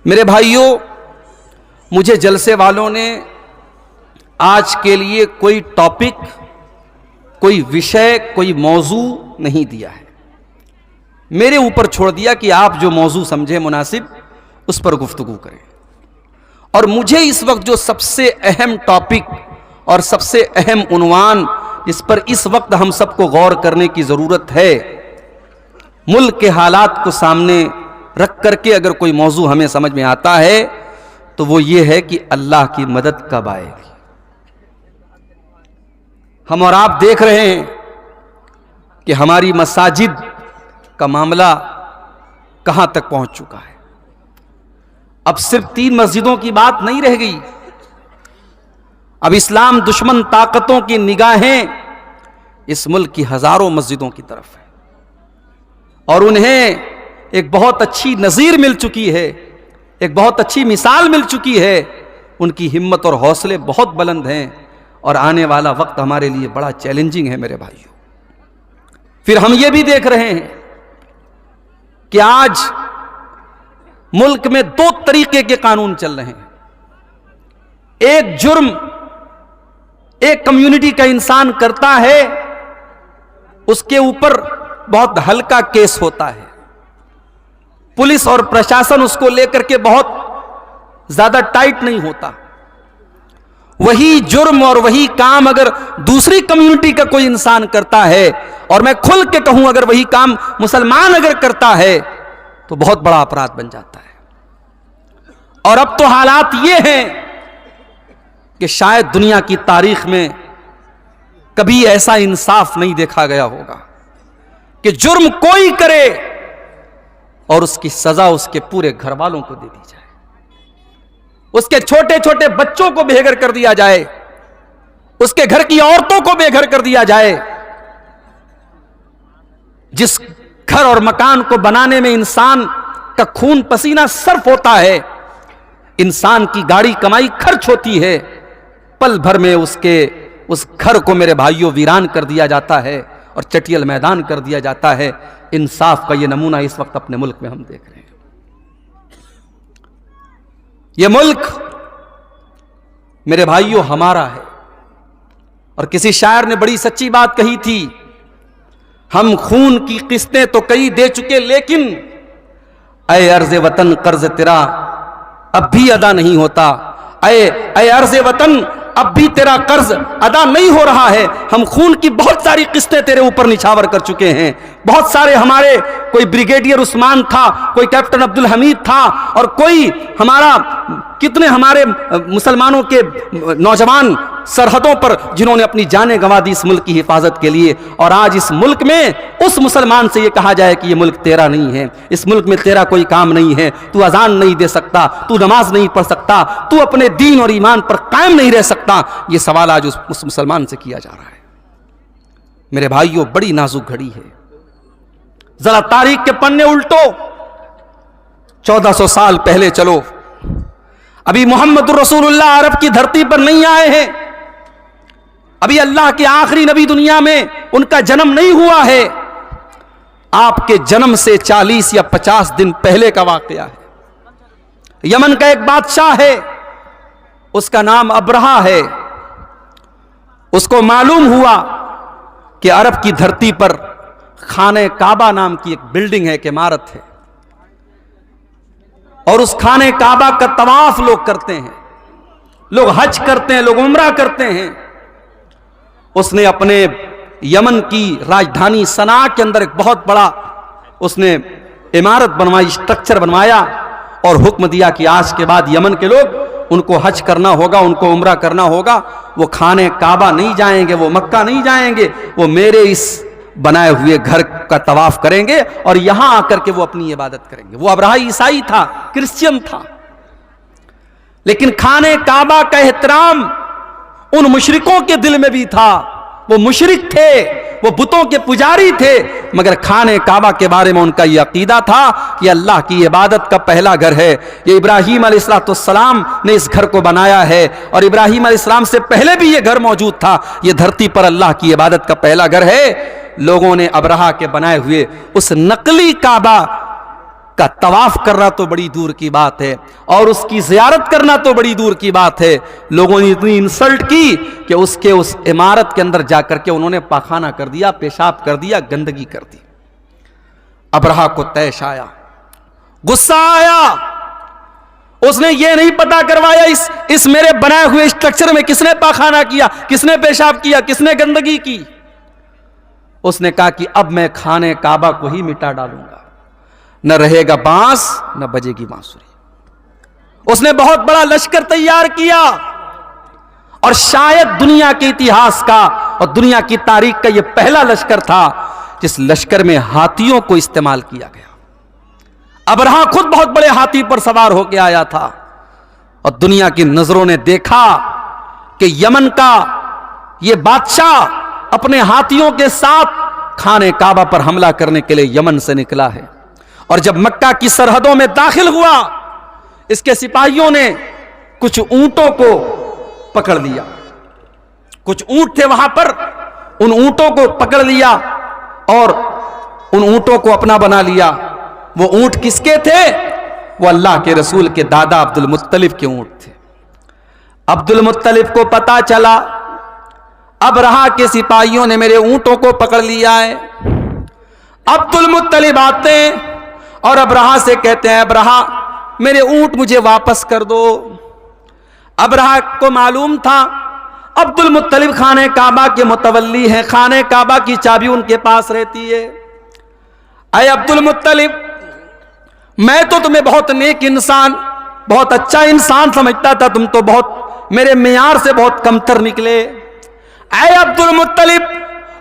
मेरे भाइयों, मुझे जलसे वालों ने आज के लिए कोई टॉपिक, कोई विषय, कोई मौजू नहीं दिया है। मेरे ऊपर छोड़ दिया कि आप जो मौजू समझे मुनासिब उस पर गुफ्तगू करें। और मुझे इस वक्त जो सबसे अहम टॉपिक और सबसे अहम उन्वान जिस पर इस वक्त हम सबको गौर करने की ज़रूरत है, मुल्क के हालात को सामने रख करके अगर कोई मौजू हमें समझ में आता है तो वो ये है कि अल्लाह की मदद कब आएगी। हम और आप देख रहे हैं कि हमारी मसाजिद का मामला कहां तक पहुंच चुका है। अब सिर्फ 3 मस्जिदों की बात नहीं रह गई। अब इस्लाम दुश्मन ताकतों की निगाहें इस मुल्क की हजारों मस्जिदों की तरफ है और उन्हें एक बहुत अच्छी नज़ीर मिल चुकी है, एक बहुत अच्छी मिसाल मिल चुकी है। उनकी हिम्मत और हौसले बहुत बुलंद हैं और आने वाला वक्त हमारे लिए बड़ा चैलेंजिंग है मेरे भाइयों। फिर हम ये भी देख रहे हैं कि आज मुल्क में 2 तरीके के कानून चल रहे हैं। एक जुर्म एक कम्युनिटी का इंसान करता है, उसके ऊपर बहुत हल्का केस होता है, पुलिस और प्रशासन उसको लेकर के बहुत ज्यादा टाइट नहीं होता। वही जुर्म और वही काम अगर दूसरी कम्युनिटी का कोई इंसान करता है, और मैं खुल के कहूं अगर वही काम मुसलमान अगर करता है तो बहुत बड़ा अपराध बन जाता है। और अब तो हालात ये हैं कि शायद दुनिया की तारीख में कभी ऐसा इंसाफ नहीं देखा गया होगा कि जुर्म कोई करे और उसकी सजा उसके पूरे घर वालों को दे दी जाए, उसके छोटे छोटे बच्चों को बेघर कर दिया जाए, उसके घर की औरतों को बेघर कर दिया जाए। जिस घर और मकान को बनाने में इंसान का खून पसीना सर्फ होता है, इंसान की गाड़ी कमाई खर्च होती है, पल भर में उस घर को मेरे भाइयों वीरान कर दिया जाता है और चटियल मैदान कर दिया जाता है। इंसाफ का यह नमूना इस वक्त अपने मुल्क में हम देख रहे हैं। यह मुल्क मेरे भाइयों हमारा है। और किसी शायर ने बड़ी सच्ची बात कही थी, हम खून की किस्तें तो कई दे चुके, लेकिन ऐ अर्ज़ वतन कर्ज तेरा अब भी अदा नहीं होता। ऐ अर्ज़ वतन अब भी तेरा कर्ज अदा नहीं हो रहा है। हम खून की बहुत सारी किस्तें तेरे ऊपर निछावर कर चुके हैं। बहुत सारे हमारे, कोई ब्रिगेडियर उस्मान था, कोई कैप्टन अब्दुल हमीद था, और कोई हमारा, कितने हमारे मुसलमानों के नौजवान सरहदों पर जिन्होंने अपनी जानें गंवा दी इस मुल्क की हिफाजत के लिए। और आज इस मुल्क में उस मुसलमान से ये कहा जाए कि ये मुल्क तेरा नहीं है, इस मुल्क में तेरा कोई काम नहीं है, तू अजान नहीं दे सकता, तू नमाज नहीं पढ़ सकता, तू अपने दीन और ईमान पर कायम नहीं रह सकता। ये सवाल आज उस मुसलमान से किया जा रहा है। मेरे भाइयों, बड़ी नाजुक घड़ी है। जरा तारीख के पन्ने उल्टो, 1400 साल पहले चलो। अभी मोहम्मद रसूलुल्लाह अरब की धरती पर नहीं आए हैं। अभी अल्लाह के आखिरी नबी दुनिया में उनका जन्म नहीं हुआ है। आपके जन्म से 40 या 50 दिन पहले का वाकया है। यमन का एक बादशाह है, उसका नाम अब्रहा है। उसको मालूम हुआ कि अरब की धरती पर खाने काबा नाम की एक बिल्डिंग है, एक इमारत है, और उस खाने काबा का तवाफ लोग करते हैं, लोग हज करते हैं, लोग उम्रा करते हैं। उसने अपने यमन की राजधानी सना के अंदर एक बहुत बड़ा उसने इमारत बनवाई, स्ट्रक्चर बनवाया, और हुक्म दिया कि आज के बाद यमन के लोग, उनको हज करना होगा, उनको उम्रा करना होगा, वो खाने काबा नहीं जाएंगे, वो मक्का नहीं जाएंगे, वो मेरे इस बनाए हुए घर का तवाफ करेंगे और यहां आकर के वो अपनी इबादत करेंगे। वो अब्रहा ईसाई था, क्रिश्चियन था, लेकिन खाने काबा का एहतराम उन मुशरिकों के दिल में भी था। वो मुशरिक थे, वो बुतों के पुजारी थे, मगर खाने काबा के बारे में उनका यह अकीदा था कि अल्लाह की इबादत का पहला घर है। ये इब्राहीम अलैहिस्सलाम ने इस घर को बनाया है, और इब्राहीम अलैहिस्सलाम से पहले भी यह घर मौजूद था। यह धरती पर अल्लाह की इबादत का पहला घर है। लोगों ने अब्रहा के बनाए हुए उस नकली काबा का तवाफ करना तो बड़ी दूर की बात है, और उसकी ज़ियारत करना तो बड़ी दूर की बात है। लोगों ने इतनी इंसल्ट की कि उसके उस इमारत के अंदर जाकर के उन्होंने पाखाना कर दिया, पेशाब कर दिया, गंदगी कर दी। अबरहा को तैश आया, गुस्सा आया। उसने ये नहीं पता करवाया इस मेरे बनाए हुए स्ट्रक्चर में किसने पाखाना किया, किसने पेशाब किया, किसने गंदगी की। उसने कहा कि अब मैं खाने काबा को ही मिटा डालूंगा, न रहेगा बांस न बजेगी बांसुरी। उसने बहुत बड़ा लश्कर तैयार किया, और शायद दुनिया के इतिहास का और दुनिया की तारीख का यह पहला लश्कर था जिस लश्कर में हाथियों को इस्तेमाल किया गया। अबरहा खुद बहुत बड़े हाथी पर सवार होकर आया था, और दुनिया की नजरों ने देखा कि यमन का यह बादशाह अपने हाथियों के साथ खाने काबा पर हमला करने के लिए यमन से निकला है। और जब मक्का की सरहदों में दाखिल हुआ, इसके सिपाहियों ने कुछ ऊंटों को पकड़ लिया। कुछ ऊंट थे वहां पर, उन ऊंटों को पकड़ लिया और उन ऊंटों को अपना बना लिया। वो ऊंट किसके थे? वो अल्लाह के रसूल के दादा अब्दुल मुत्तलिब के ऊंट थे। अब्दुल मुत्तलिब को पता चला अबरहा के सिपाहियों ने मेरे ऊंटों को पकड़ लिया है। अब्दुल मुत्तलिब आते और अबरहा से कहते हैं, अबरहा मेरे ऊंट मुझे वापस कर दो। अबरहा को मालूम था अब्दुल मुत्तलिब खाने काबा के मुतवल्ली हैं, खाने काबा की चाबी उनके पास रहती है। अय अब्दुल मुत्तलिब, मैं तो तुम्हें बहुत नेक इंसान, बहुत अच्छा इंसान समझता था, तुम तो बहुत मेरे मियार से बहुत कमतर निकले। ऐ अब्दुल मुत्तलिब,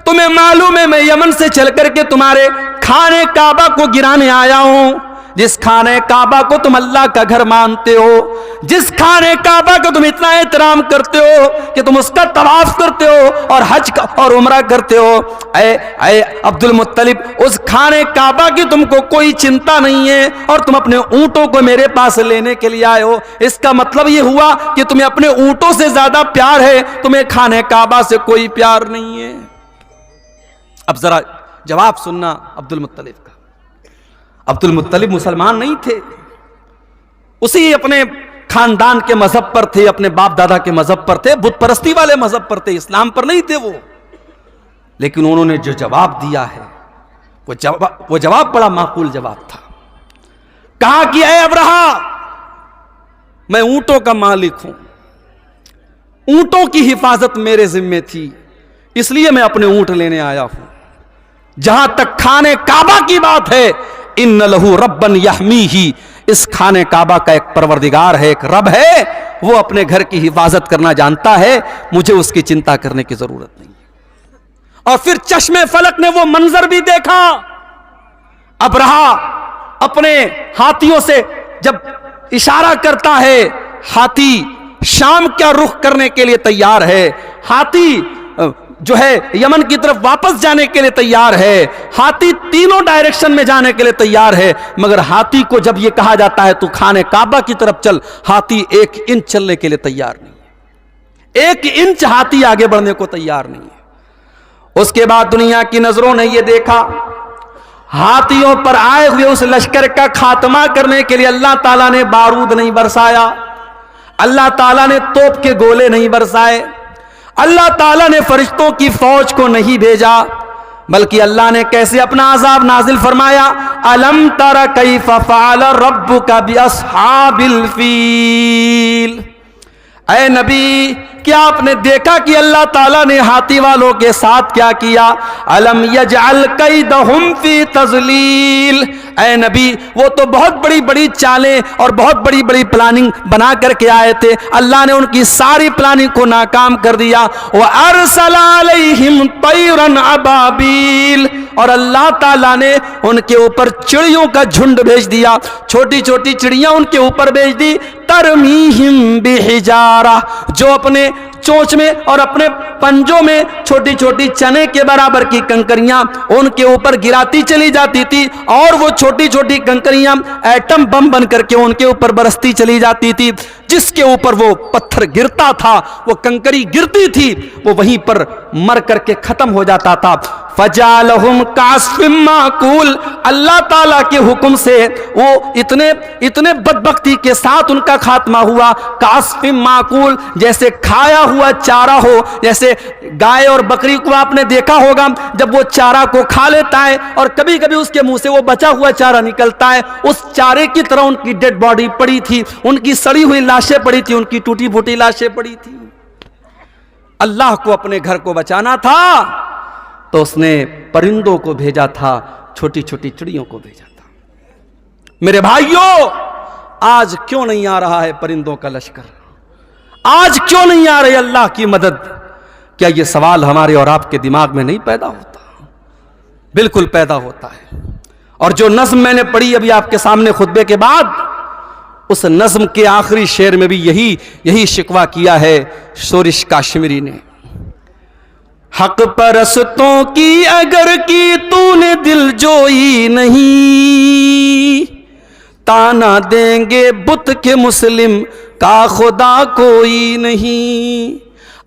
तुम्हें मालूम है मैं यमन से चल करके तुम्हारे खाने काबा को गिराने आया हूं, जिस खाने काबा को तुम अल्लाह का घर मानते हो, जिस खाने काबा को तुम इतना एहतराम करते हो कि तुम उसका तवाफ करते हो और हज और उम्रा करते हो। ऐ अब्दुल मुत्तलिब, उस खाने काबा की तुमको कोई चिंता नहीं है और तुम अपने ऊंटों को मेरे पास लेने के लिए आए हो। इसका मतलब यह हुआ कि तुम्हें अपने ऊंटों से ज्यादा प्यार है, तुम्हें खाने काबा से कोई प्यार नहीं है। अब जरा जवाब सुनना अब्दुल मुत्तलिब का। अब्दुल मुत्तलिब मुसलमान नहीं थे, उसी अपने खानदान के मजहब पर थे, अपने बाप दादा के मजहब पर थे, बुत परस्ती वाले मजहब पर थे, इस्लाम पर नहीं थे वो। लेकिन उन्होंने जो जवाब दिया है वो जवाब बड़ा माकूल जवाब था। कहा कि ऐ अबरहा, मैं ऊंटों का मालिक हूं, ऊंटों की हिफाजत मेरे जिम्मे थी, इसलिए मैं अपने ऊंट लेने आया हूं। जहां तक खाने काबा की बात है, इन्न लहू रब्बन यहमीही, इस खाने काबा का एक परवरदिगार है, एक रब है, वो अपने घर की हिफाजत करना जानता है, मुझे उसकी चिंता करने की जरूरत नहीं है। और फिर चश्मे फलक ने वो मंजर भी देखा। अबरहा अपने हाथियों से जब इशारा करता है, हाथी शाम का रुख करने के लिए तैयार है, हाथी जो है यमन की तरफ वापस जाने के लिए तैयार है, हाथी तीनों डायरेक्शन में जाने के लिए तैयार है। मगर हाथी को जब यह कहा जाता है तू खाने काबा की तरफ चल, हाथी 1 इंच चलने के लिए तैयार नहीं है, 1 इंच हाथी आगे बढ़ने को तैयार नहीं है। उसके बाद दुनिया की नजरों ने यह देखा, हाथियों पर आए हुए उस लश्कर का खात्मा करने के लिए अल्लाह ताला ने बारूद नहीं बरसाया, अल्लाह ताला ने तोप के गोले नहीं बरसाए, अल्लाह ताला ने फरिश्तों की फौज को नहीं भेजा, बल्कि अल्लाह ने कैसे अपना अजाब नाजिल फरमाया। अलम तरा कैफ फ़अल रब्बुका बिअस्हाबिल फील, ऐ नबी क्या आपने देखा कि अल्लाह ताला ने हाथी वालों के साथ क्या किया। अलम यजअल कैदहुम फी तज़लील, ऐ नबी वो तो बहुत बड़ी बड़ी चालें और बहुत बड़ी बड़ी प्लानिंग बना करके आए थे, अल्लाह ने उनकी सारी प्लानिंग को नाकाम कर दिया। व अरसला अलैहिम तैरन अबाबील, और अल्लाह ताला ने उनके ऊपर चिड़ियों का झुंड भेज दिया, छोटी छोटी चिड़ियां उनके ऊपर भेज दी। तरमीहिम बिहिजारा, जो अपने चोंच में और अपने पंजों में छोटी छोटी चने के बराबर की कंकरियां उनके ऊपर गिराती चली जाती थी और वो छोटी छोटी कंकरियां एटम बम बन करके उनके ऊपर बरसती चली जाती थी। जिसके ऊपर वो पत्थर गिरता था, वो कंकरी गिरती थी, वो वहीं पर मर करके खत्म हो जाता था। फजालहुम कास्फिम माकूल, अल्लाह ताला के हुक्म से वो इतने बदबख्ती के साथ उनका खात्मा हुआ। कास्फिम माकूल, जैसे खाया हुआ चारा हो, जैसे गाय और बकरी को आपने देखा होगा जब वो चारा को खा लेता है और कभी कभी उसके मुंह से वो बचा हुआ चारा निकलता है, उस चारे की तरह उनकी डेड बॉडी पड़ी थी, उनकी सड़ी हुई लाशें पड़ी थी, उनकी टूटी फूटी लाशें पड़ी थी। अल्लाह को अपने घर को बचाना था तो उसने परिंदों को भेजा था, छोटी छोटी चिड़ियों को भेजा था। मेरे भाइयों, आज क्यों नहीं आ रहा है परिंदों का लश्कर? आज क्यों नहीं आ रही अल्लाह की मदद? क्या यह सवाल हमारे और आपके दिमाग में नहीं पैदा होता? बिल्कुल पैदा होता है। और जो नज्म मैंने पढ़ी अभी आपके सामने खुतबे के बाद, उस नज्म के आखिरी शेर में भी यही शिकवा किया है शोरिश काश्मीरी ने। हक परस्तों की अगर की तूने दिल जोई नहीं, ताना देंगे बुत के मुस्लिम का खुदा कोई नहीं।